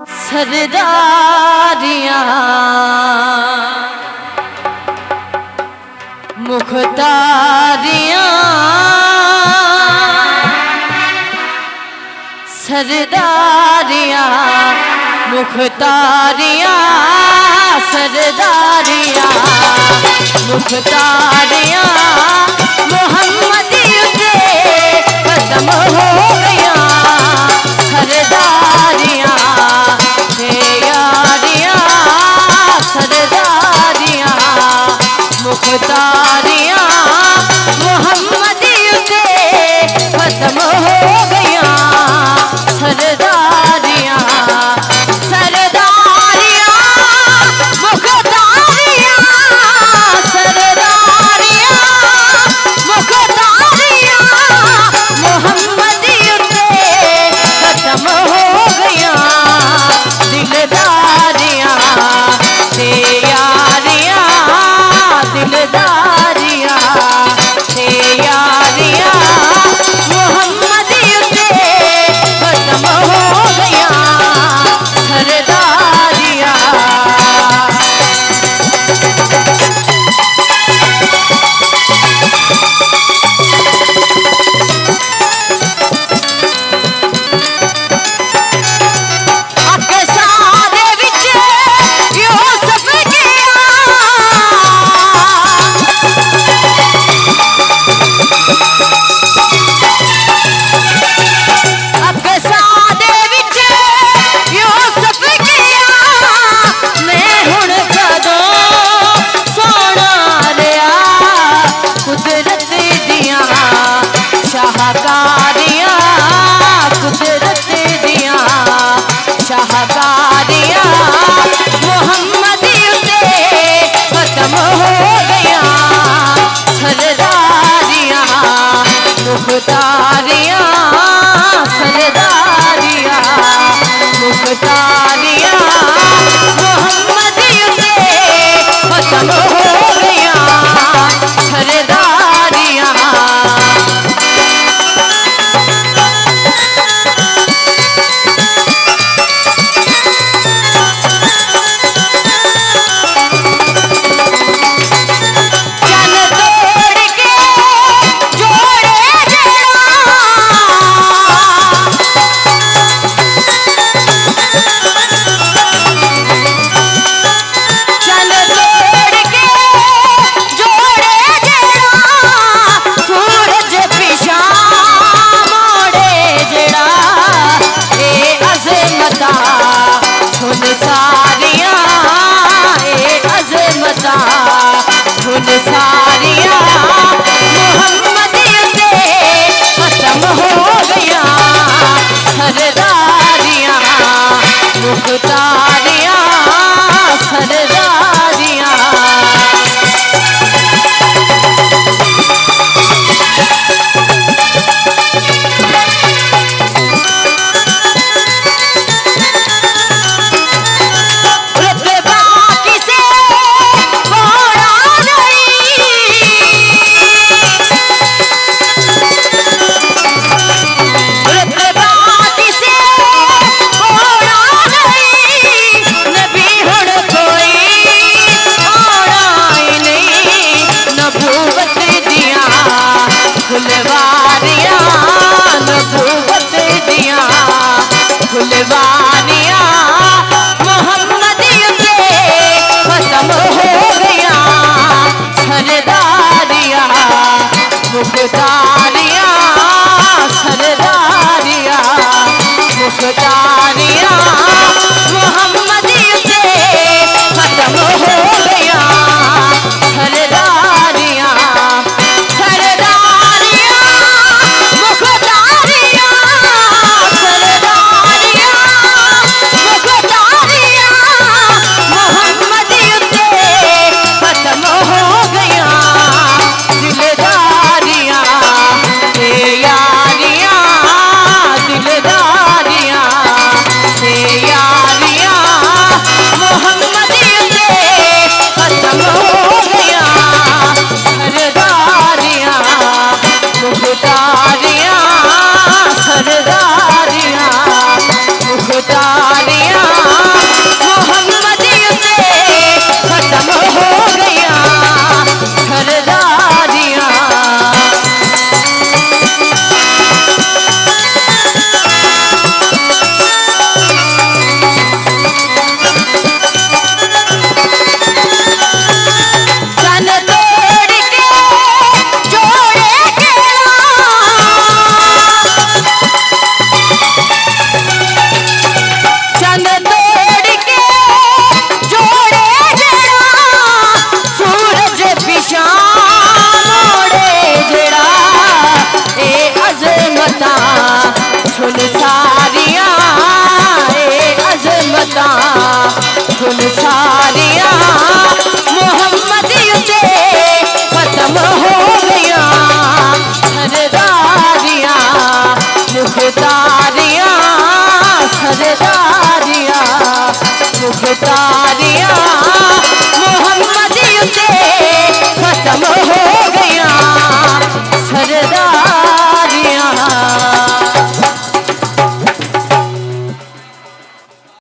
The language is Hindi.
सरदारियां मुख्तारियां सरदारियां मुख्तारियां सरदारियां मुख्तारियां मोहम्मदियों से खत्म हो गया सरदारियां यारियां सरदारियां मुख्तारियां मोहम्मदियों से खत्म हो गया सरदारियां सरदारियां मुख्तारियां सरदारियां मुख्तारियां मोहम्मदियों से खत्म हो गया दिलदारियां ते यारियां दिलदारियां ते यारियां मोहम्मदियों से खत्म हो गया सरदारियां शाहकारियां मोहम्मदियों से खत्म हो गया सरदारियां मुख्तारियां सरदारियां मुख्तारियां मोहम्मदियों से खत्म हो गया सरदारियां सारियां मोहम्मदियों से खत्म हो गया सरदारियां मुख्तारियां सरदारियां फुलवारियां नबूवत दिया फुलवारियां मोहम्मदियों से खत्म हो गया सरदारियां मुख्तारियां